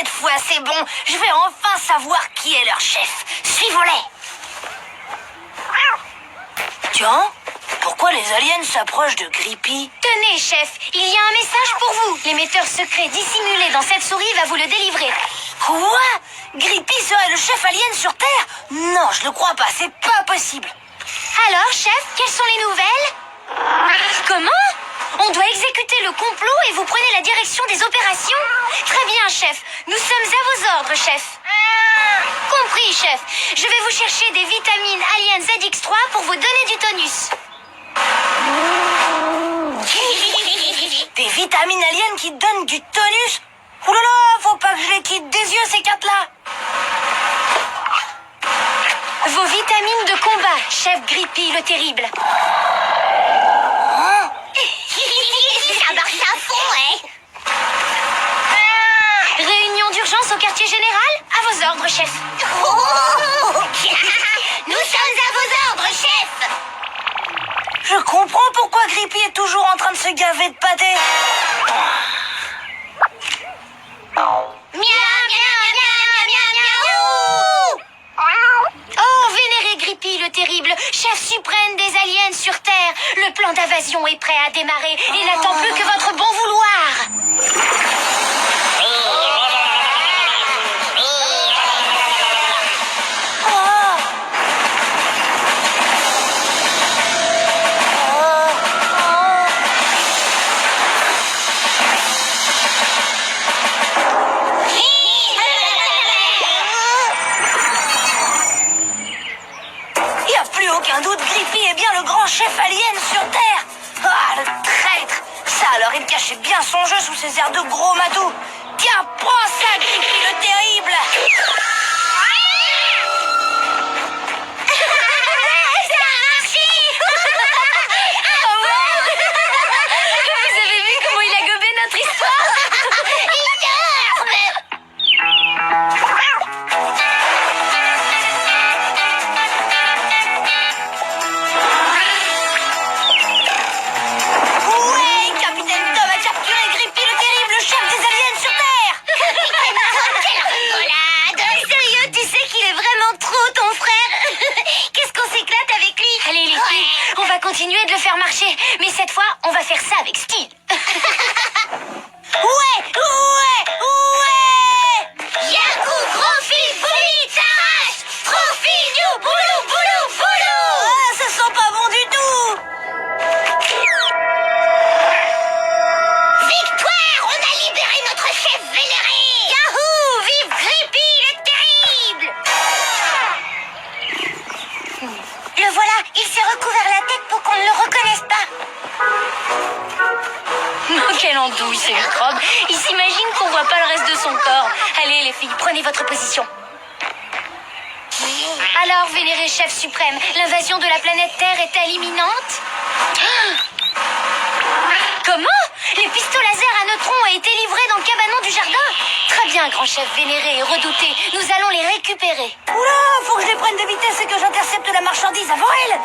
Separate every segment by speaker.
Speaker 1: cette fois, c'est bon. Je vais enfin savoir qui est leur chef. Suivons-les. Tiens, pourquoi les aliens s'approchent de Grippy?
Speaker 2: Tenez, chef, il y a un message pour vous. L'émetteur secret dissimulé dans cette souris va vous le délivrer.
Speaker 1: Quoi? Grippy serait le chef alien sur Terre? Non, je le crois pas, c'est pas possible.
Speaker 2: Alors, chef, quelles sont les nouvelles? Comment? On doit exécuter le complot et vous prenez la direction des opérations? Très bien, chef. Nous sommes à vos ordres, chef. Compris, chef. Je vais vous chercher des vitamines Alien ZX3 pour vous donner du tonus.
Speaker 1: Des vitamines aliens qui donnent du tonus? Ouh là là, faut pas que je les quitte des yeux, ces cartes-là.
Speaker 2: Vos vitamines de combat, chef Grippy le terrible.
Speaker 3: Ça marche à fond, hein?
Speaker 2: Réunion d'urgence au quartier général? À vos ordres, chef.
Speaker 3: Nous sommes à vos ordres, chef.
Speaker 1: Je comprends pourquoi Grippy est toujours en train de se gaver de pâté.
Speaker 2: Oh, vénéré Grippy le terrible, chef suprême des aliens sur Terre. Le plan d'invasion est prêt à démarrer et n'attend plus que votre bon vouloir.
Speaker 1: Aucun doute, Grippy est bien le grand chef alien sur Terre. Ah, le traître. Ça, alors, il cachait bien son jeu sous ses airs de gros matou. Tiens, prends ça, Grippy le terrible.
Speaker 3: Ça a marché.
Speaker 2: Vous avez vu comment il a gobé notre histoire? Continuer de le faire marcher, mais cette fois, on va faire ça avec style.
Speaker 1: Ouais.
Speaker 3: Yaku, profil, bouli, t'arrache. Profil, you, boulou, boulou, boulou.
Speaker 1: Ah, ça sent pas bon du tout.
Speaker 3: Victoire, on a libéré notre chef vénéré. Yahoo, vive Grippy le terrible. Le voilà, il s'est recouvert la tête pour qu'on ne le reconnaisse pas.
Speaker 2: Oh, quelle andouille ce microbe. Il s'imagine qu'on voit pas le reste de son corps. Allez les filles, prenez votre position. Alors, vénéré chef suprême, l'invasion de la planète Terre est-elle imminente? Comment? Les pistolets laser à neutrons ont été livrés dans le cabanon du jardin? Très bien, grand chef vénéré et redouté. Nous allons les récupérer.
Speaker 1: Oula, faut que je les prenne de vitesse et que j'intercepte la marchandise avant elle.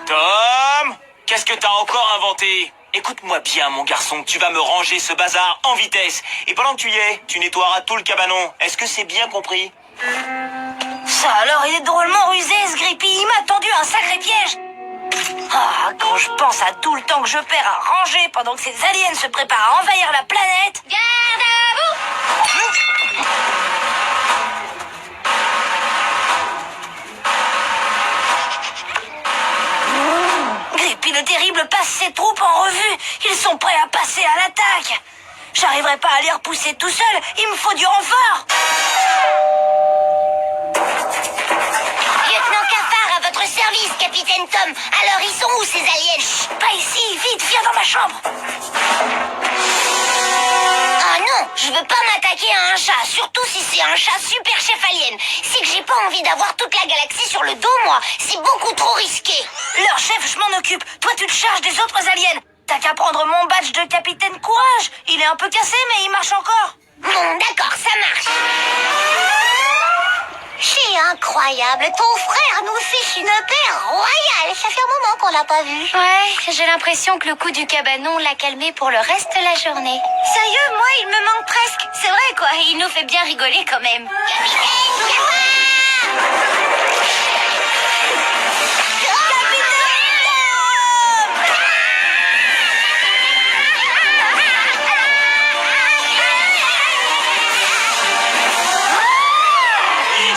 Speaker 4: Tom, qu'est-ce que t'as encore inventé? Écoute-moi bien, mon garçon, tu vas me ranger ce bazar en vitesse. Et pendant que tu y es, tu nettoieras tout le cabanon. Est-ce que c'est bien compris?
Speaker 1: Ça alors, il est drôlement rusé, ce Grippy. Il m'a tendu un sacré piège. Ah, quand je pense à tout le temps que je perds à ranger pendant que ces aliens se préparent à envahir la planète.
Speaker 2: Garde à vous!
Speaker 1: Grippy le terrible passe ses troupes en revue. Ils sont prêts à passer à l'attaque. J'arriverai pas à les repousser tout seul. Il me faut du renfort.
Speaker 3: Lieutenant Cafard, à votre service, capitaine Tom. Alors, ils sont où, ces aliens?
Speaker 1: Chut, pas ici. Vite, viens dans ma chambre.
Speaker 3: Ah non, je veux pas m'attaquer à un chat, surtout si c'est un chat super chef alien. C'est que j'ai pas envie d'avoir toute la galaxie sur le dos, moi. C'est beaucoup trop risqué.
Speaker 1: Leur chef, je m'en occupe. Toi, tu te charges des autres aliens. T'as qu'à prendre mon badge de capitaine courage. Il est un peu cassé, mais il marche encore.
Speaker 3: Bon, d'accord, ça marche. C'est incroyable, ton frère nous fiche une paix royale. Ça fait un moment qu'on l'a pas vu.
Speaker 2: Ouais, j'ai l'impression que le coup du cabanon l'a calmé pour le reste de la journée.
Speaker 3: Sérieux, moi il me manque presque. C'est vrai quoi, il nous fait bien rigoler quand même.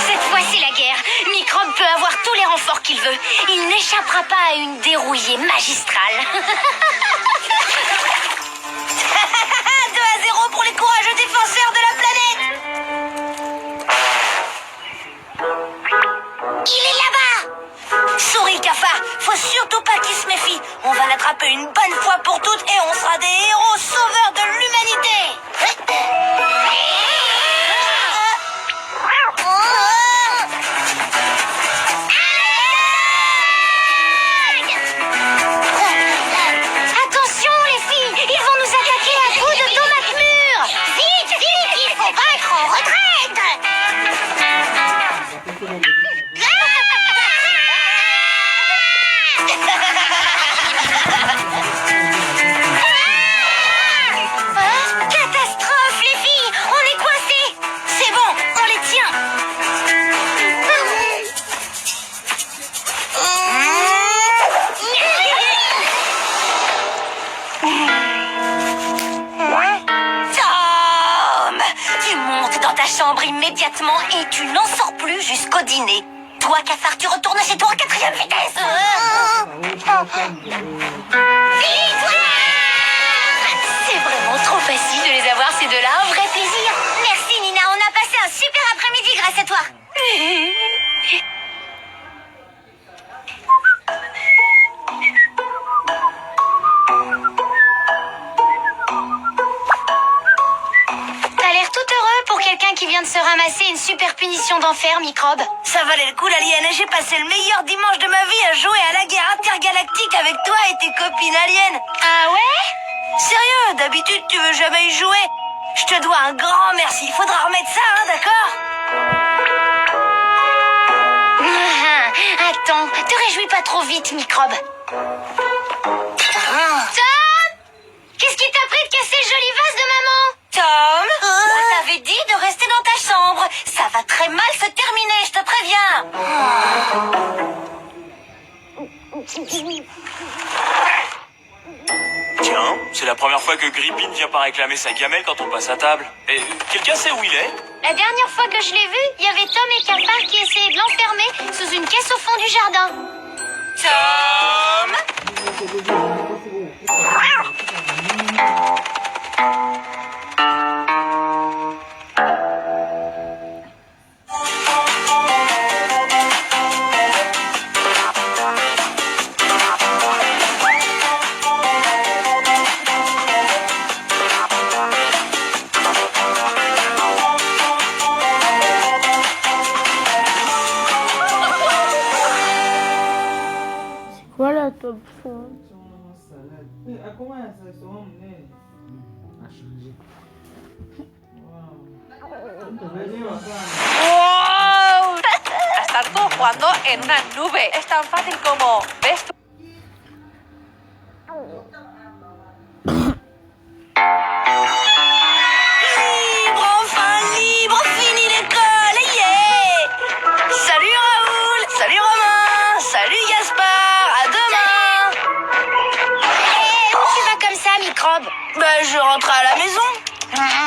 Speaker 2: Cette fois, c'est la guerre. Microbe peut avoir tous les renforts qu'il veut. Il n'échappera pas à une dérouillée magistrale.
Speaker 1: 2-0 pour les courageux défenseurs de la planète.
Speaker 3: Il est là-bas.
Speaker 1: Souris, cafard, faut surtout pas qu'il se méfie. On va l'attraper une bonne fois pour toutes et on sera des héros sauveurs de l'humanité.
Speaker 2: Attention, les filles, ils vont nous attaquer à coups de tomates mûres.
Speaker 3: Vite, vite, il faut battre en retraite.
Speaker 2: Catastrophe, les filles, on est coincés.
Speaker 1: C'est bon, on les tient.
Speaker 2: Tom, tu montes dans ta chambre immédiatement et tu n'en sors plus jusqu'au dîner. Toi, cafard, tu retournes chez toi en 4e vitesse. C'est vraiment trop facile de les avoir, ces deux-là. Un vrai plaisir.
Speaker 3: Merci Nina, on a passé un super après-midi grâce à toi.
Speaker 2: T'as l'air tout heureux pour quelqu'un qui vient de se ramasser une super punition d'enfer, Microbe.
Speaker 1: Ça valait le coup, l'alien. J'ai passé le meilleur dimanche de ma vie à jouer à la guerre intergalactique avec toi et tes copines aliens.
Speaker 2: Ah ouais?
Speaker 1: Sérieux, d'habitude, tu veux jamais y jouer. Je te dois un grand merci. Faudra remettre ça, hein, d'accord?
Speaker 2: Attends, te réjouis pas trop vite, Microbe. Tom! Qu'est-ce qui t'a pris de casser le joli vase de maman?
Speaker 1: Tom, on t'avait dit de rester dans ta chambre. Ça va très mal se terminer, je te préviens.
Speaker 4: Tiens, c'est la première fois que Grippin vient pas réclamer sa gamelle quand on passe à table. Et quelqu'un sait où il est?
Speaker 2: La dernière fois que je l'ai vu, il y avait Tom et Cafard qui essayaient de l'enfermer sous une caisse au fond du jardin.
Speaker 1: Tom!
Speaker 5: Voilà, top 3.
Speaker 6: ¡Wow! Estar todos jugando en una nube. Es tan fácil como ves tú.
Speaker 1: Libre, enfin libre, fini l'école, yeah! Salut Raoul, salut Romain, salut Gaspard, à demain!
Speaker 2: Où tu vas comme ça, Microbe?
Speaker 1: Bah, je rentre à la maison.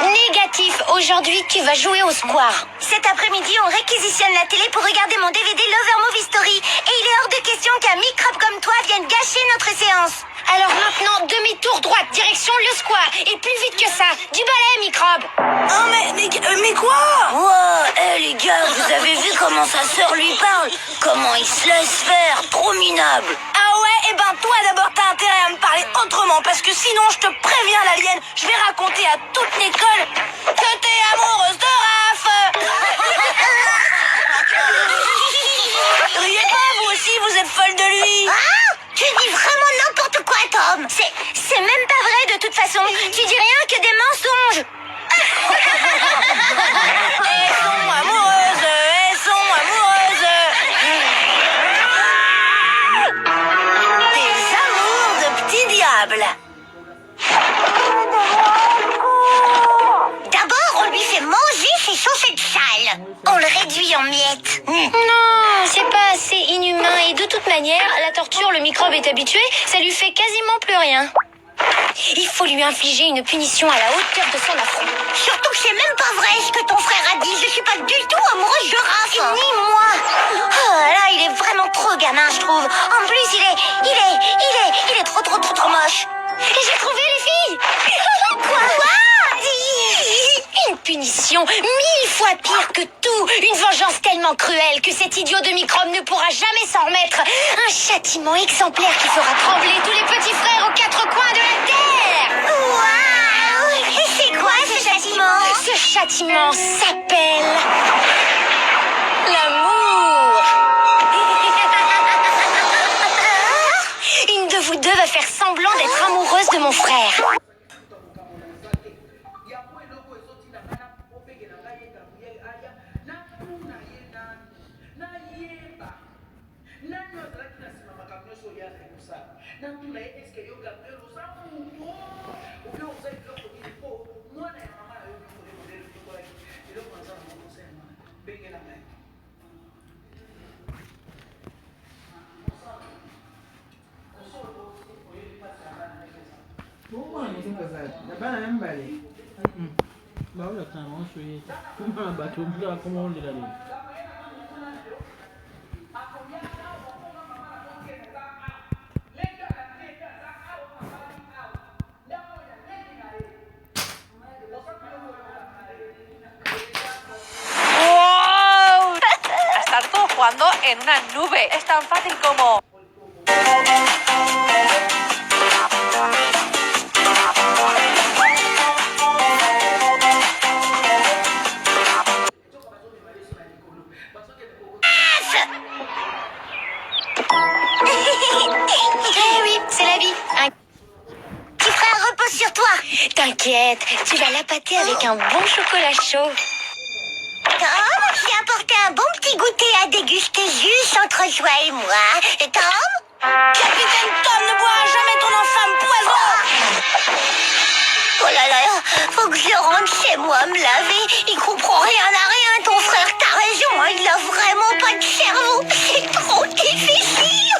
Speaker 2: Négatif, aujourd'hui tu vas jouer au square.
Speaker 3: Cet après-midi, on réquisitionne la télé pour regarder mon DVD Lover Movie Story. Et il est hors de question qu'un microbe comme toi vienne gâcher notre séance.
Speaker 2: Alors maintenant, demi-tour droite, direction le square. Et plus vite que ça, du balai, Microbe.
Speaker 1: Oh, mais quoi? Wow, les gars, vous avez vu comment sa sœur lui parle? Comment il se laisse faire? Trop minable. Ah ouais, et ben toi d'abord t'as intérêt à me parler autrement, parce que sinon je te préviens l'alien, je vais raconter à toute l'école que t'es amoureuse de Raph. Riez pas, vous aussi, vous êtes folle de lui.
Speaker 3: Ah, tu dis vraiment n'importe quoi, Tom. C'est même pas vrai de toute façon. Tu dis rien que des mensonges.
Speaker 1: Elles sont amoureuses, elles sont drôle.
Speaker 3: D'abord, on lui fait manger ses chaussettes sales. On le réduit en miettes.
Speaker 2: Non, c'est pas assez inhumain. Et de toute manière, la torture, le microbe est habitué, ça lui fait quasiment plus rien. Il faut lui infliger une punition à la hauteur de son affront.
Speaker 3: Surtout que c'est même pas vrai ce que ton frère a dit. Je suis pas du tout amoureuse de Raph. Ni moi. Oh là, il est vraiment trop gamin, je trouve. En plus, il est trop moche.
Speaker 2: J'ai trouvé les filles.
Speaker 3: Quoi?
Speaker 2: Une punition 1000 fois pire que tout. Une vengeance tellement cruelle que cet idiot de microbe ne pourra jamais s'en remettre. Un châtiment exemplaire qui fera trembler tous les petits frères aux quatre coins de la terre.
Speaker 3: Waouh! Et c'est quoi ce châtiment?
Speaker 2: Ce châtiment s'appelle l'amour. Une de vous deux va faire semblant d'être amoureuse de mon frère.
Speaker 6: ¡Wow! Estar todos jugando en una nube. Es tan fácil como...
Speaker 2: Eh oui, c'est la vie.
Speaker 3: Petit frère, repose sur toi.
Speaker 2: T'inquiète, tu vas l'appâter avec un bon chocolat chaud.
Speaker 3: Tom, j'ai apporté un bon petit goûter à déguster juste entre toi et moi. Et Tom?
Speaker 1: Capitaine Tom ne boira jamais ton infâme poison.
Speaker 3: Oh là là, faut que je rentre chez moi me laver. Il comprend rien à rien, ton frère. T'as raison, hein, il a vraiment pas de cerveau. C'est trop difficile.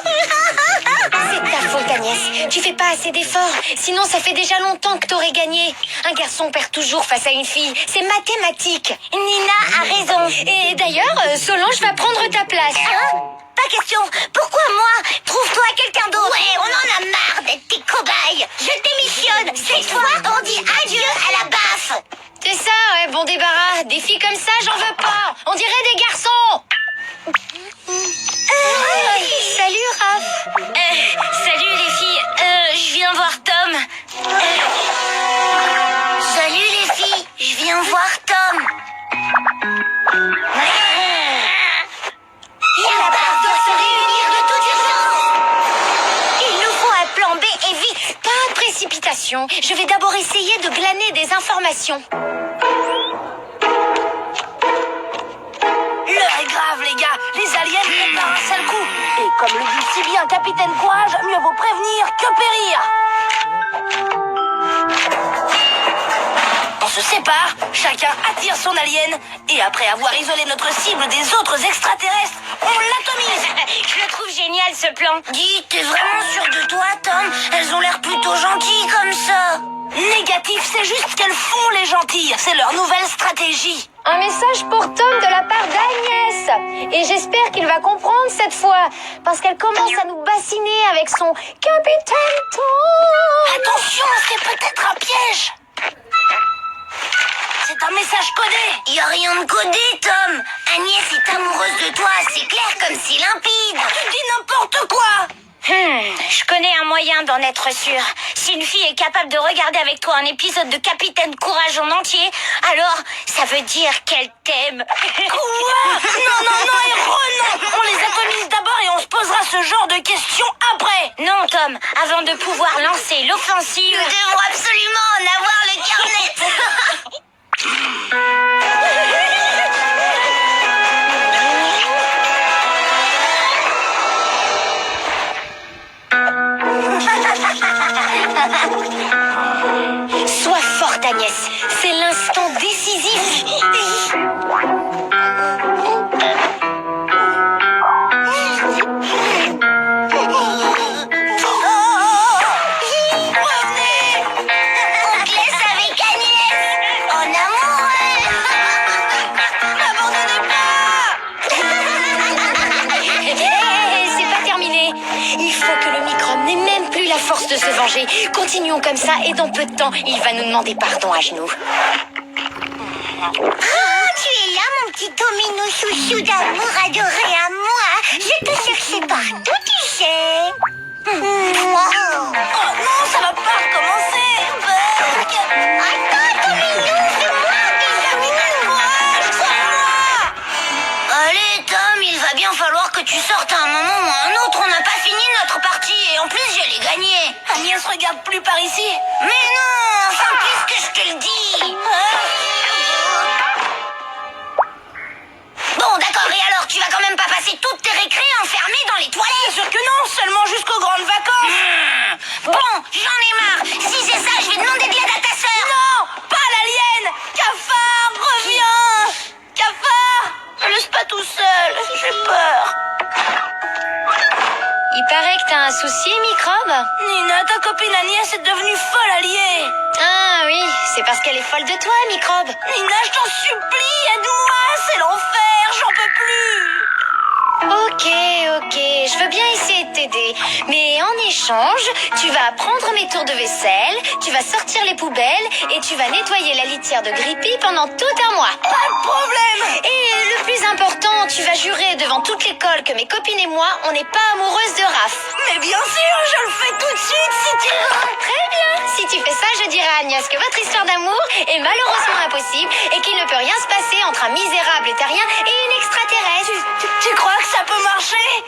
Speaker 2: C'est ta faute, Agnès. Tu fais pas assez d'efforts. Sinon, ça fait déjà longtemps que t'aurais gagné. Un garçon perd toujours face à une fille. C'est mathématique.
Speaker 3: Nina a raison.
Speaker 2: Et d'ailleurs, Solange va prendre ta place.
Speaker 3: Hein? Pas question. Pourquoi moi? Trouve-toi quelqu'un d'autre. Ouais, on en a marre d'être tes cobayes. Je démissionne. Cette fois, on dit adieu à la baffe.
Speaker 2: C'est ça, ouais, bon débarras. Des filles comme ça, j'en veux pas. On dirait des garçons. Salut, Raph.
Speaker 1: Salut les filles, je viens voir Tom.
Speaker 3: Salut les filles, je viens voir Tom. La baffe doit se réunir de toute urgence.
Speaker 2: Il nous faut un plan B et vite. Pas de précipitation. Je vais d'abord essayer de glaner des informations.
Speaker 1: L'heure est grave les gars, les aliens viennent par un seul coup. Et comme le dit si bien Capitaine Courage, mieux vaut prévenir que périr. On se sépare, chacun attire son alien, et après avoir isolé notre cible des autres extraterrestres, on l'atomise.
Speaker 2: Je le trouve génial ce plan.
Speaker 3: Dis, t'es vraiment sûr de toi, Tom? Elles ont l'air plutôt gentilles comme ça.
Speaker 1: Négatif, c'est juste qu'elles font les gentilles, c'est leur nouvelle stratégie.
Speaker 2: Un message pour Tom de la part d'Agnès. Et j'espère qu'il va comprendre cette fois. Parce qu'elle commence à nous bassiner avec son Capitaine Tom.
Speaker 1: Attention, c'est peut-être un piège. C'est un message codé.
Speaker 3: Y a rien de codé, Tom. Agnès est amoureuse de toi, c'est clair comme si limpide.
Speaker 1: Tu dis n'importe quoi.
Speaker 2: Je connais un moyen d'en être sûr. Si une fille est capable de regarder avec toi un épisode de Capitaine Courage en entier, alors ça veut dire qu'elle t'aime.
Speaker 1: Quoi? Non, héros, non. On les atomise d'abord et on se posera ce genre de questions après.
Speaker 2: Non, Tom, avant de pouvoir lancer l'offensive...
Speaker 3: Nous devons absolument en avoir le carnet.
Speaker 2: Agnès. C'est l'instant décisif.
Speaker 3: Revenez! On te laisse avec Agnès! En amoureux!
Speaker 1: N'abandonnez pas!
Speaker 2: C'est pas terminé. Il faut que le microbe n'ait même plus la force de se venger. Continuons comme ça et dans peu de temps, il va nous demander pardon à genoux.
Speaker 3: Oh, tu es là, mon petit Tomino chouchou d'amour adoré à moi. Je te cherchais partout, tu sais. Wow.
Speaker 1: Oh non, ça va pas recommencer. Burk.
Speaker 3: Attends, Tomino, fais-moi un bisou.
Speaker 1: Courage, sauve-moi.
Speaker 3: Allez, Tom, il va bien falloir que tu sortes à un moment ou à un autre. On n'a pas fini notre partie et en plus, je l'ai gagné.
Speaker 1: Agnès, regarde plus par ici.
Speaker 3: Mais non, enfin, puisque je te le dis. Bon, d'accord, et alors, tu vas quand même pas passer toutes tes récrés enfermées dans les toilettes?
Speaker 1: Bien sûr que non, seulement jusqu'aux grandes vacances.
Speaker 3: Bon, j'en ai marre. Si c'est ça, je vais demander de l'aide à ta sœur.
Speaker 1: Non, pas l'alien. Cafard, reviens. Cafard, ne laisse pas tout seul, j'ai peur.
Speaker 2: Il paraît que t'as un souci, microbe?
Speaker 1: Nina, ta copine Agnès est devenue folle alliée.
Speaker 2: Ah oui, c'est parce qu'elle est folle de toi, microbe.
Speaker 1: Nina, je t'en supplie, aide-moi, c'est l'enfer, j'en peux plus.
Speaker 2: Ok, je veux bien essayer de t'aider. Mais en échange, tu vas prendre mes tours de vaisselle, tu vas sortir les poubelles et tu vas nettoyer la litière de Grippy pendant tout un mois.
Speaker 1: Pas de problème.
Speaker 2: Et le plus important, tu vas jurer devant toute l'école que mes copines et moi, on n'est pas amoureuses de Raph.
Speaker 1: Mais bien sûr, je le fais tout de suite si tu veux.
Speaker 2: Très bien. Si tu fais ça, je dirai à Agnès que votre histoire d'amour est malheureusement impossible et qu'il ne peut rien se passer entre un misérable terrien et une extraterrestre.
Speaker 1: Tu crois que ça peut marcher?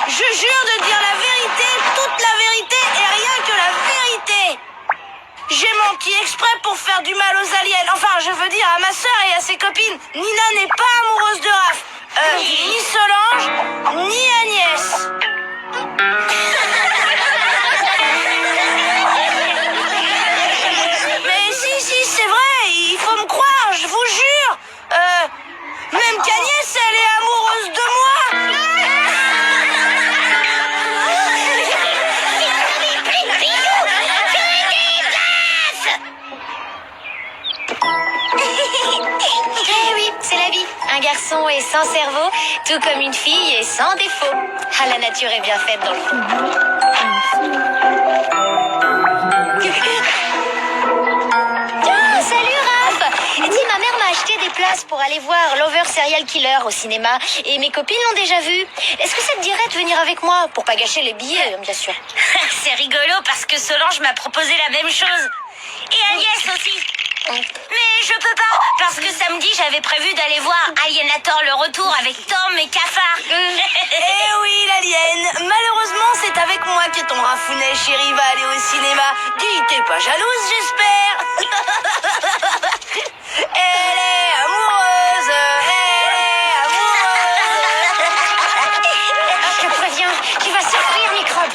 Speaker 1: Je jure de dire la vérité, toute la vérité et rien que la vérité. J'ai menti exprès pour faire du mal aux aliens. Enfin, je veux dire à ma sœur et à ses copines. Nina n'est pas amoureuse de Raph. Ni Solange, ni Agnès. Mais si, c'est vrai, il faut me croire, je vous jure. Même qu'Agnès, elle est amoureuse de moi.
Speaker 2: Eh oui, c'est la vie. Un garçon est sans cerveau, tout comme une fille est sans défaut. Ah, la nature est bien faite dans le fond. Ah, salut Raph! Dis, ma mère m'a acheté des places pour aller voir Lover Serial Killer au cinéma et mes copines l'ont déjà vu. Est-ce que ça te dirait de venir avec moi pour pas gâcher les billets, bien sûr?
Speaker 3: C'est rigolo parce que Solange m'a proposé la même chose. Et Agnès aussi. Mais je peux pas, parce que samedi j'avais prévu d'aller voir Alienator le retour avec Tom et Cafard.
Speaker 1: Eh oui, l'alien. Malheureusement, c'est avec moi que ton rafounet chéri va aller au cinéma. Dis, t'es pas jalouse, j'espère. Elle est amoureuse.
Speaker 2: Je te préviens, tu vas souffrir, microbe.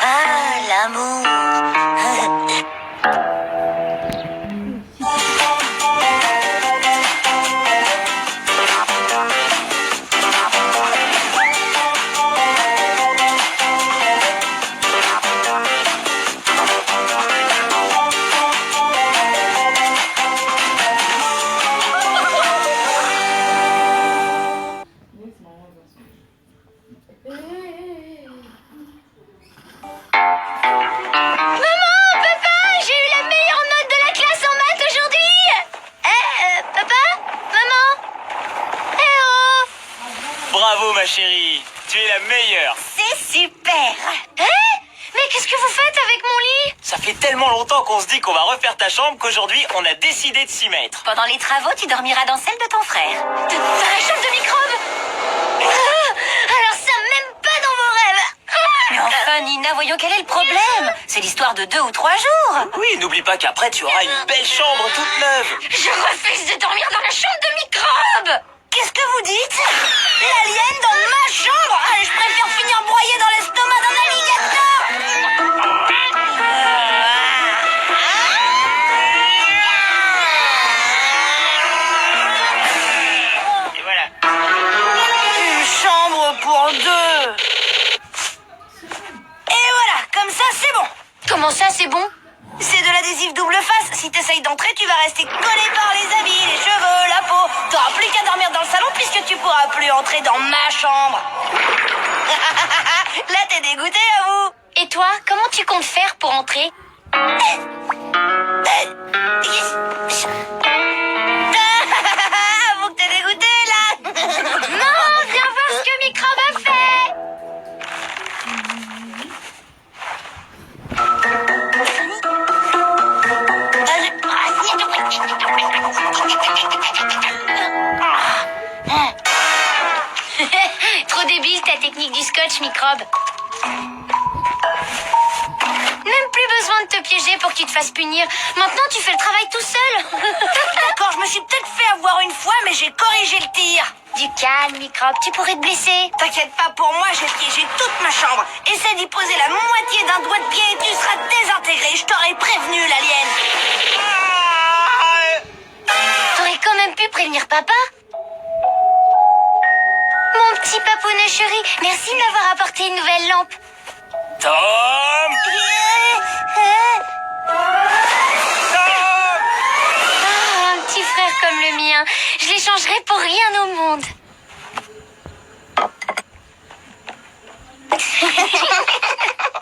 Speaker 3: Ah, l'amour.
Speaker 4: Bravo ma chérie, tu es la meilleure.
Speaker 3: C'est super.
Speaker 2: Mais qu'est-ce que vous faites avec mon lit?
Speaker 4: Ça fait tellement longtemps qu'on se dit qu'on va refaire ta chambre qu'aujourd'hui on a décidé de s'y mettre.
Speaker 3: Pendant les travaux, tu dormiras dans celle de ton frère.
Speaker 2: Dans la chambre de microbe? Alors ça, même pas dans vos rêves.
Speaker 3: Mais enfin, Nina, voyons quel est le problème. C'est l'histoire de 2 ou 3 jours.
Speaker 4: Oui, n'oublie pas qu'après tu auras une belle chambre toute neuve.
Speaker 2: Je refuse de dormir dans la chambre de microbe.
Speaker 1: Qu'est-ce que vous dites? L'alien dans ma chambre? Je préfère finir broyé dans l'estomac d'un alligator. c'est bon.
Speaker 2: Comment ça, c'est bon?
Speaker 1: C'est de l'adhésif double face. Si t'essayes d'entrer, tu vas rester collé par les habits, les cheveux, la peau. T'auras plus qu'à dormir dans le salon puisque tu pourras plus entrer dans ma chambre. Là, t'es dégoûté, avoue.
Speaker 2: Et toi, comment tu comptes faire pour entrer?
Speaker 1: Avoue que t'es dégoûté, là.
Speaker 2: Non, viens voir ce que Microbe a fait. Trop débile ta technique du scotch, Microbe. Même plus besoin de te piéger pour que tu te fasses punir. Maintenant, tu fais le travail tout seul.
Speaker 1: D'accord, je me suis peut-être fait avoir une fois, mais j'ai corrigé le tir.
Speaker 2: Du calme, Microbe, tu pourrais te blesser.
Speaker 1: T'inquiète pas pour moi, j'ai piégé toute ma chambre. Essaie d'y poser la moitié d'un doigt de pied et tu seras désintégré. Je t'aurais prévenu, l'alien.
Speaker 2: T'aurais quand même pu prévenir papa. Mon petit papounet chéri, merci de m'avoir apporté une nouvelle lampe.
Speaker 4: Tom!
Speaker 2: Ah, un petit frère comme le mien. Je l'échangerai pour rien au monde.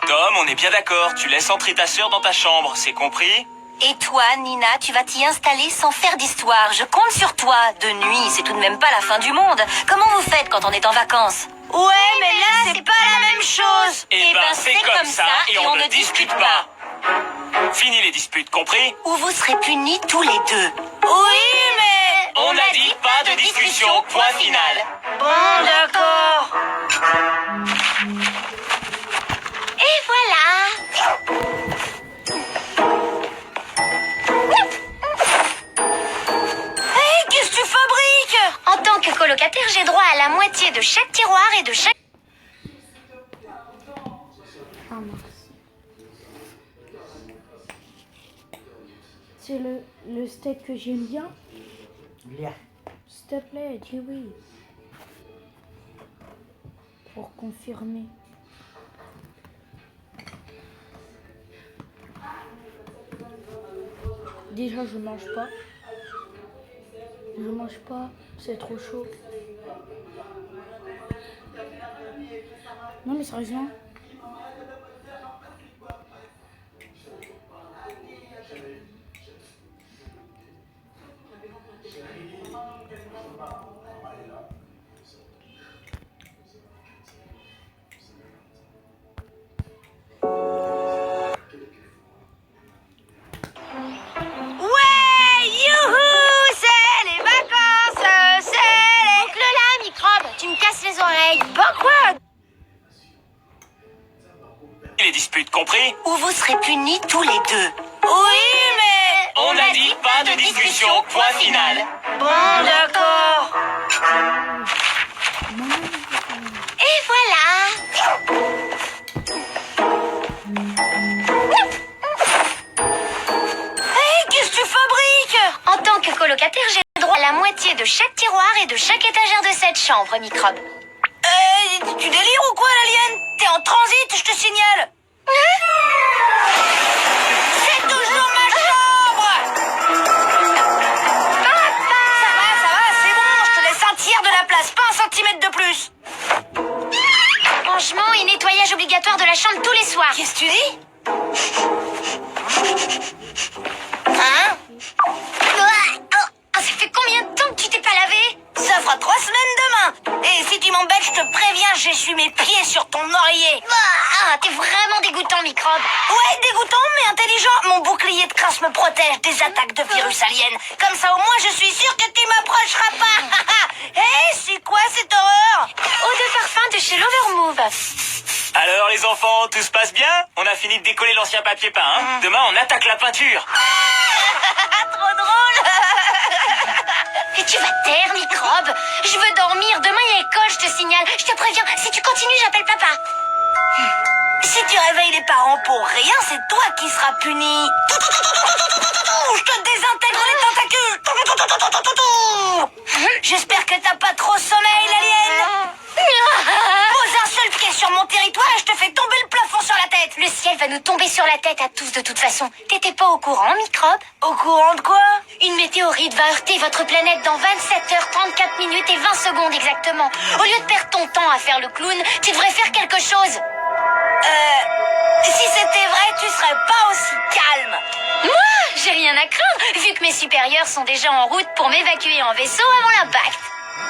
Speaker 4: Tom, on est bien d'accord. Tu laisses entrer ta sœur dans ta chambre, c'est compris?
Speaker 3: Et toi, Nina, tu vas t'y installer sans faire d'histoire. Je compte sur toi. De nuit, c'est tout de même pas la fin du monde. Comment vous faites quand on est en vacances?
Speaker 1: Ouais, mais là, c'est pas la même chose.
Speaker 4: Eh ben, c'est comme ça et on ne discute pas. Fini les disputes, compris?
Speaker 3: Ou vous serez punis tous les deux.
Speaker 1: Oui, mais...
Speaker 4: On a dit pas de discussion, point final.
Speaker 1: Bon, d'accord.
Speaker 2: Et voilà.
Speaker 1: Hé, qu'est-ce que tu fabriques?
Speaker 2: En tant que colocataire, j'ai droit à la moitié de chaque tiroir et de chaque...
Speaker 5: Ah mince. C'est le steak que j'aime bien. S'il te plaît, dis oui. Pour confirmer. Déjà, je mange pas. Je mange pas, c'est trop chaud. Non mais sérieusement.
Speaker 1: Ouais, youhou, c'est les vacances, c'est les...
Speaker 2: Boucle-la, Microbe, tu me casses les oreilles.
Speaker 1: Pourquoi?
Speaker 4: Les disputes, compris?
Speaker 3: Ou vous serez punis tous les deux.
Speaker 1: Oui, mais...
Speaker 4: On a dit pas de discussion, point final.
Speaker 1: Bon, d'accord.
Speaker 2: Et voilà.
Speaker 1: Hé, qu'est-ce que tu fabriques?
Speaker 2: En tant que colocataire, j'ai droit à la moitié de chaque tiroir et de chaque étagère de cette chambre, Microbe.
Speaker 1: Tu délires ou quoi, l'alien? T'es en transit, je te signale. C'est toujours ma chambre. Ça va, c'est bon, je te laisse un tiers de la place, pas un centimètre de plus.
Speaker 2: Rangement et nettoyage obligatoire de la chambre tous les soirs.
Speaker 1: Qu'est-ce que tu dis? Hein?
Speaker 2: Ah, ça fait combien de temps que tu t'es pas lavé?
Speaker 1: Ça fera 3 semaines demain. Et si tu m'embêtes, je te préviens, j'essuie mes pieds sur ton oreiller.
Speaker 2: Ah, t'es vraiment dégoûtant, Microbe.
Speaker 1: Ouais, dégoûtant, mais intelligent. Mon bouclier de crasse me protège des attaques de virus aliens. Comme ça, au moins, je suis sûre que tu m'approcheras pas. Hé, c'est quoi cette horreur?
Speaker 2: Eau de parfum de chez Lovermove.
Speaker 4: Alors les enfants, tout se passe bien? On a fini de décoller l'ancien papier peint, hein? Demain, on attaque la peinture.
Speaker 1: Trop drôle.
Speaker 2: Et tu vas te taire, Microbe. Je veux dormir. Demain, il y a école, je te signale. Je te préviens, si tu continues, j'appelle papa.
Speaker 1: Si tu réveilles les parents pour rien, c'est toi qui seras puni. Je te désintègre les tentacules. J'espère que t'as pas trop sommeil, l'alien. Pose un seul pied sur mon territoire et je te fais tomber le plafond sur la tête.
Speaker 2: Le ciel va nous tomber sur la tête à tous de toute façon. T'étais pas au courant, microbe?
Speaker 1: Au courant de quoi?
Speaker 2: Une météorite va heurter votre planète dans 27 heures 34 minutes et 20 secondes exactement. Au lieu de perdre ton temps à faire le clown, tu devrais faire quelque chose.
Speaker 1: Si c'était vrai, tu serais pas aussi calme.
Speaker 2: Moi, j'ai rien à craindre, vu que mes supérieurs sont déjà en route pour m'évacuer en vaisseau avant l'impact.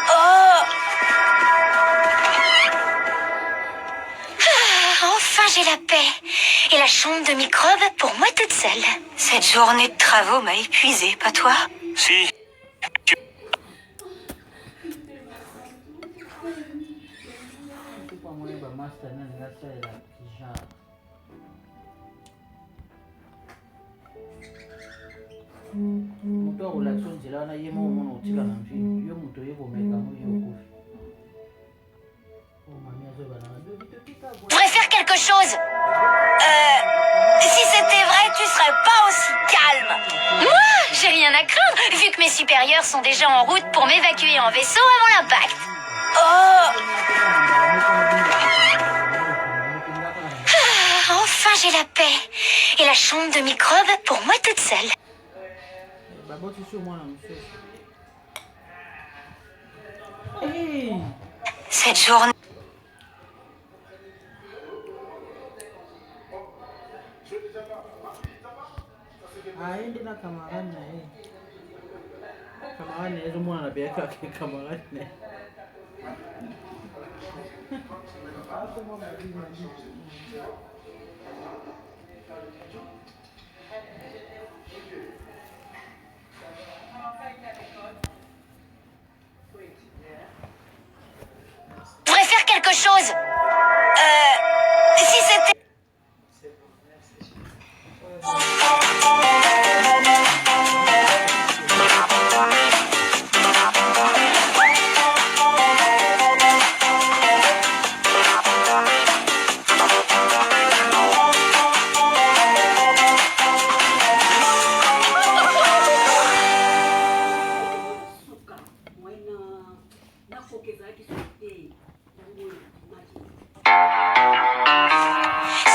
Speaker 1: Oh,
Speaker 2: Enfin, j'ai la paix. Et la chambre de microbes pour moi toute seule.
Speaker 1: cette journée de travaux m'a épuisée, pas toi?
Speaker 4: Si.
Speaker 7: Mutu akulaxo njela na yema umono utika na mfi yo mutu yeko meka mu yo kofi. Oh mami azoba na ndo bitopika
Speaker 2: Je devrais faire quelque chose.
Speaker 1: Si c'était vrai, tu serais pas aussi calme.
Speaker 2: Moi, j'ai rien à craindre, vu que mes supérieurs sont déjà en route pour m'évacuer en vaisseau avant l'impact.
Speaker 1: Oh,
Speaker 2: Enfin, j'ai la paix. Et la chambre de microbes pour moi toute seule.
Speaker 7: baboti sio mwana msoso. Hey!
Speaker 1: cette journée...
Speaker 7: Aende na kamarani na yeye. Kamarani yezo mwana anabeka ke kamarani na yeye.
Speaker 2: Je devrais faire quelque chose.
Speaker 1: Si c'était...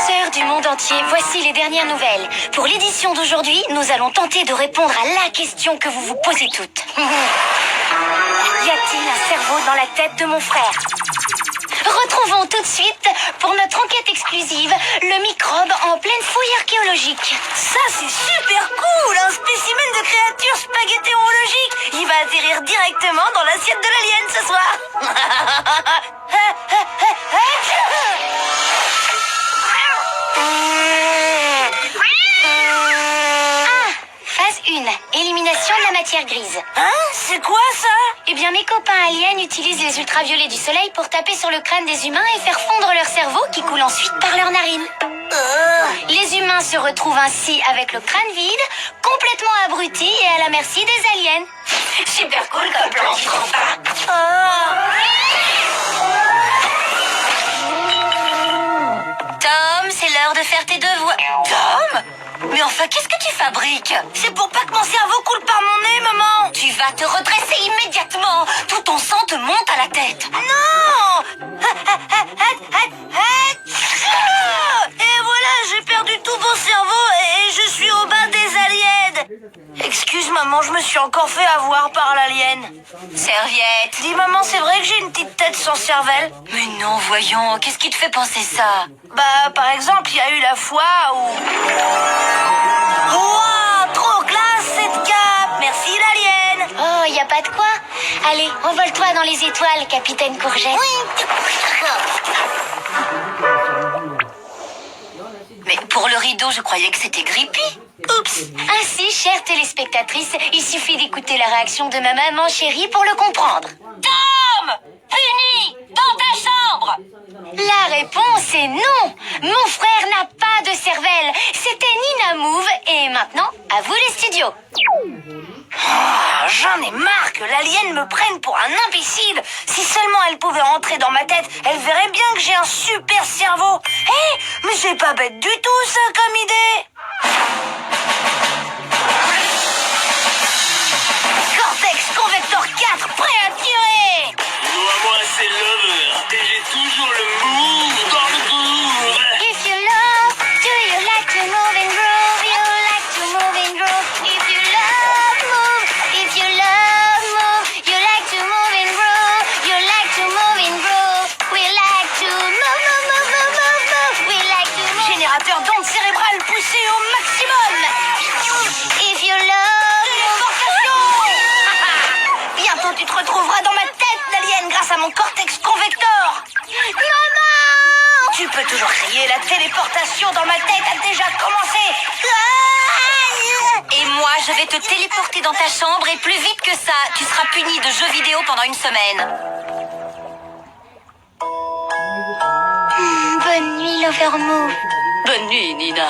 Speaker 2: Sœurs du monde entier, voici les dernières nouvelles. Pour l'édition d'aujourd'hui, nous allons tenter de répondre à la question que vous vous posez toutes. Y a-t-il un cerveau dans la tête de mon frère? Retrouvons tout de suite, pour notre enquête exclusive, le microbe en pleine fouille archéologique.
Speaker 1: Ça, c'est super cool! Un spécimen de créature spaghettéologique! Il va atterrir directement dans l'assiette de l'alien ce soir!
Speaker 2: Phase 1. Élimination de la matière grise.
Speaker 1: Hein? C'est quoi ça?
Speaker 2: Eh bien, mes copains aliens utilisent les ultraviolets du soleil pour taper sur le crâne des humains et faire fondre leur cerveau qui coule ensuite par leurs narines. Les humains se retrouvent ainsi avec le crâne vide, complètement abrutis et à la merci des aliens.
Speaker 1: Super cool comme plan, tu trouves pas? Tom, c'est l'heure de faire tes devoirs. Tom? Mais enfin, qu'est-ce que tu fabriques? C'est pour pas que mon cerveau coule par mon nez, maman. Tu vas te redresser immédiatement. Tout ton sang te monte à la tête. Non! Et voilà, j'ai perdu tout mon cerveau et je suis au bas des aliens. Excuse maman, je me suis encore fait avoir par l'alien. Serviette. Dis maman, c'est vrai que j'ai une petite tête sans cervelle? Mais non, voyons, qu'est-ce qui te fait penser ça? Bah, par exemple, il y a eu la fois où... Wow, trop classe cette cape! Merci l'alien!
Speaker 2: Oh, y a pas de quoi. Allez, envole-toi dans les étoiles, capitaine Courgette.
Speaker 1: Mais pour le rideau, je croyais que c'était Grippy. Oups!
Speaker 2: Ainsi, chères téléspectatrices, il suffit d'écouter la réaction de ma maman chérie pour le comprendre.
Speaker 1: Tom! Puni! Dans ta chambre!
Speaker 2: La réponse est non. Mon frère n'a pas de cervelle. C'était Nina Mouve et maintenant, à vous les studios.
Speaker 1: Oh, j'en ai marre que l'alien me prenne pour un imbécile. Si seulement elle pouvait rentrer dans ma tête, elle verrait bien que j'ai un super cerveau. Hé, mais c'est pas bête du tout ça comme idée. Cortex Convector 4, prêt à tirer.
Speaker 4: Moi, c'est Lover. Et j'ai toujours le move dans le groove.
Speaker 2: If you love
Speaker 1: générateur d'ondes cérébrales poussé au maximum.
Speaker 3: If you love...
Speaker 1: Téléportation. Bientôt tu te retrouveras dans ma tête d'alien grâce à mon cortex convector.
Speaker 3: Maman!
Speaker 1: Tu peux toujours crier, la téléportation dans ma tête a déjà commencé.
Speaker 2: Et moi, je vais te téléporter dans ta chambre et plus vite que ça, tu seras puni de jeux vidéo pendant une semaine.
Speaker 3: Bonne nuit, Lovermo.
Speaker 2: Bonne nuit, Nina.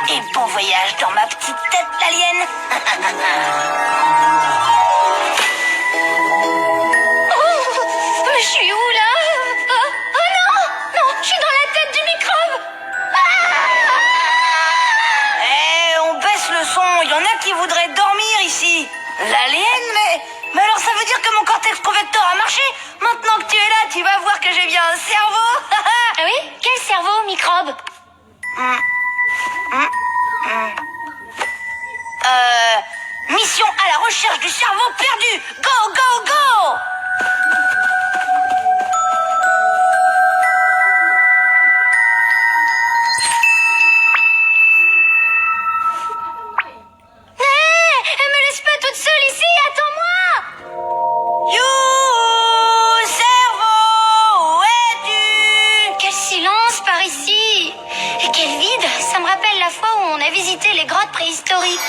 Speaker 1: Et bon voyage dans ma petite tête d'alien.
Speaker 2: Mais je suis où là? Oh non! Non, je suis dans la tête du microbe!
Speaker 1: On baisse le son, il y en a qui voudraient dormir ici. L'alien, mais alors ça veut dire que mon cortex convector a marché? Maintenant que tu es là, tu vas voir que j'ai bien un cerveau.
Speaker 2: Ah oui? Quel cerveau, microbe?
Speaker 1: Mission à la recherche du cerveau perdu. Go, go, go!
Speaker 2: Elle me laisse pas toute seule ici, attends-moi!
Speaker 1: You, cerveau, où es-tu?
Speaker 2: Quel silence par ici! Et quel vide! Ça me rappelle la fois où on a visité les grottes préhistoriques.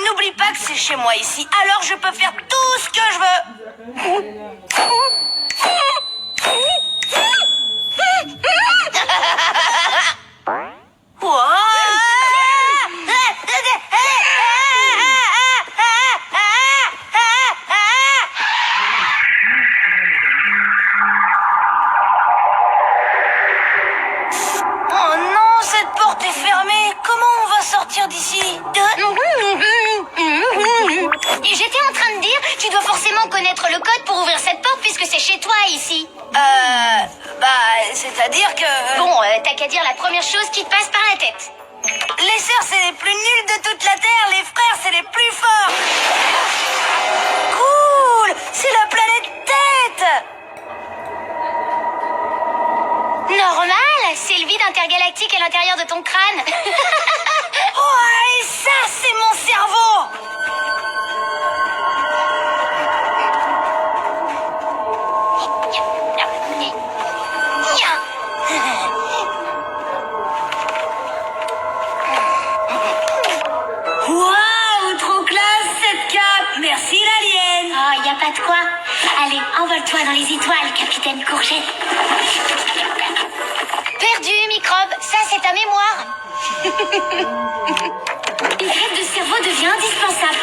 Speaker 1: N'oublie pas que c'est chez moi ici, alors je peux faire tout ce que je veux. Oh non, cette porte est fermée. Comment on va sortir d'ici?
Speaker 2: Et j'étais en train de dire, tu dois forcément connaître le code pour ouvrir cette porte puisque c'est chez toi ici.
Speaker 1: C'est-à-dire que...
Speaker 2: Bon, t'as qu'à dire la première chose qui te passe par la tête.
Speaker 1: Les sœurs, c'est les plus nuls de toute la Terre. Les frères, c'est les plus forts. Cool. C'est la planète Tête.
Speaker 2: Normal, c'est le vide intergalactique à l'intérieur de ton crâne.
Speaker 1: Oh, et ça, c'est mon cerveau. Waouh, trop classe cette cape. Merci l'alien.
Speaker 3: Oh, y a pas de quoi. Allez, envole-toi dans les étoiles, capitaine Courgette.
Speaker 2: Perdu, microbe, ça c'est ta mémoire.
Speaker 3: Une greffe de cerveau devient indispensable.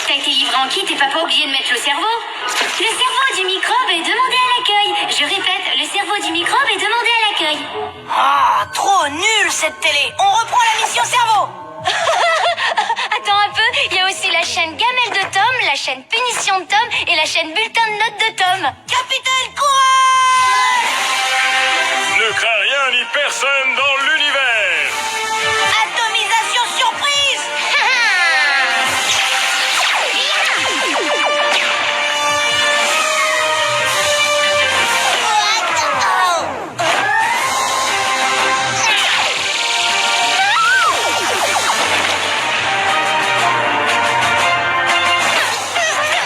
Speaker 3: T'as été livré en kit et papa obligé de mettre le cerveau. Le cerveau du microbe est demandé à l'accueil. Je répète, le cerveau du microbe est demandé à l'accueil.
Speaker 1: Ah, trop nul cette télé. On reprend la mission cerveau.
Speaker 2: Attends un peu, il y a aussi la chaîne Gamelle de Tom, la chaîne Punition de Tom et la chaîne Bulletin de notes de Tom.
Speaker 1: Capitaine, courage.
Speaker 8: Ne crains rien ni personne dans l'univers.
Speaker 1: Atomisation surprise.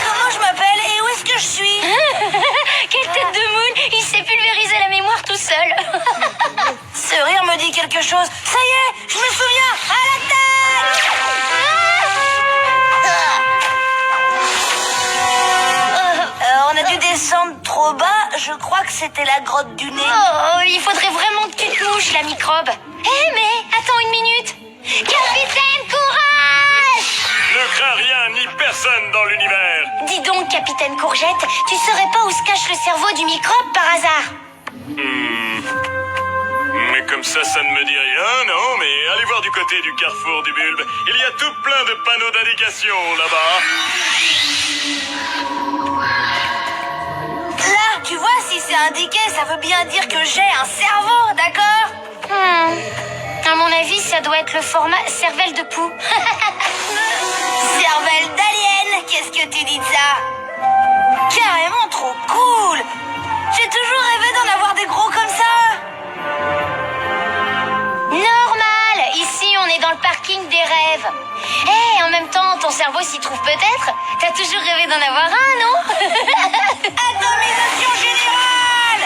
Speaker 1: Comment je m'appelle et où est-ce que je suis?
Speaker 2: Quelle tête de moule, il s'est pulvérisé la mémoire tout seul.
Speaker 1: Ce rire me dit quelque chose. Ça y est, je me souviens. À l'attaque. On a dû descendre trop bas. Je crois que c'était la grotte du nez.
Speaker 2: Oh, il faudrait vraiment que tu te mouches, la microbe. Eh mais, attends une minute. Capitaine, courage!
Speaker 8: Ne crains rien ni personne dans l'univers.
Speaker 2: Dis donc, Capitaine Courgette, tu saurais pas où se cache le cerveau du microbe par hasard?
Speaker 8: Mais comme ça ne me dit rien, non, mais allez voir du côté du carrefour du bulbe. Il y a tout plein de panneaux d'indication là-bas.
Speaker 1: Là, tu vois, si c'est indiqué, ça veut bien dire que j'ai un cerveau, d'accord?
Speaker 2: À mon avis, ça doit être le format cervelle de poux.
Speaker 1: Cervelle d'alien.
Speaker 2: même temps, ton cerveau s'y trouve peut-être. T'as toujours rêvé d'en avoir un, non?
Speaker 1: Atomisation générale!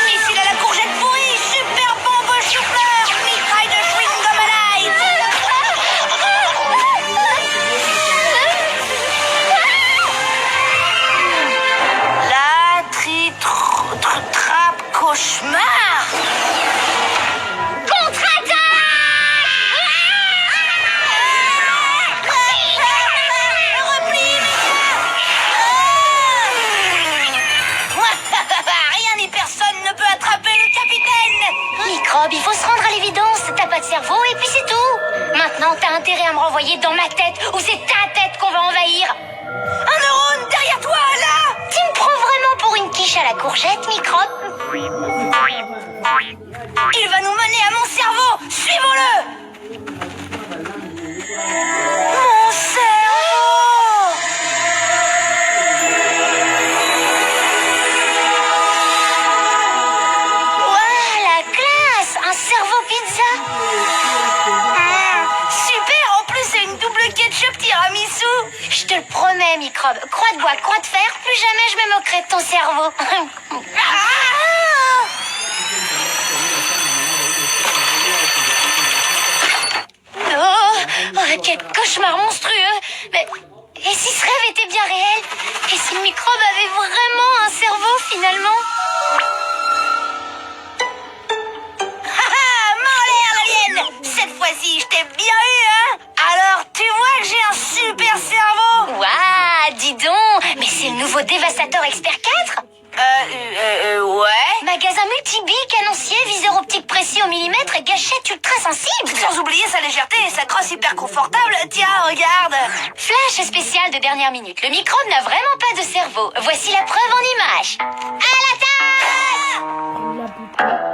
Speaker 1: Missile à la courgette pourrie, super bombe au chou-fleur, mitraille de chewing-gum à l'ail. La trappe cauchemar. Rien ni personne ne peut attraper le capitaine.
Speaker 2: Microbe, il faut se rendre à l'évidence. T'as pas de cerveau et puis c'est tout. Maintenant, t'as intérêt à me renvoyer dans ma tête ou c'est ta tête qu'on va envahir.
Speaker 1: Un neurone derrière toi, là.
Speaker 2: Tu me prends vraiment pour une quiche à la courgette, Microbe?
Speaker 1: Il va nous mener à mon cerveau. Suivons-le. Mon cerveau.
Speaker 2: Ouah, la classe! Un cerveau pizza!
Speaker 1: Super, en plus c'est une double ketchup tiramisu.
Speaker 2: Je te le promets, Microbe. Croix de bois, croix de fer, plus jamais je me moquerai de ton cerveau. Oh, quel cauchemar monstrueux! Mais et si ce rêve était bien réel? Et si le microbe avait vraiment un cerveau finalement?
Speaker 1: Main en l'air, l'alien. Cette fois-ci, je t'ai bien eu, hein. Alors, tu vois que j'ai un super cerveau.
Speaker 2: Ouah, dis donc! Mais c'est le nouveau Dévastateur Expert 4?
Speaker 1: Ouais.
Speaker 2: Magasin multi-billes, canoncier, viseur optique précis au millimètre et gâchette ultra sensible.
Speaker 1: Sans oublier sa légèreté et sa crosse hyper confortable. Tiens, regarde.
Speaker 2: Flash spécial de dernière minute. Le microbe n'a vraiment pas de cerveau. Voici la preuve en image. À l'attaque!
Speaker 5: La bouteille.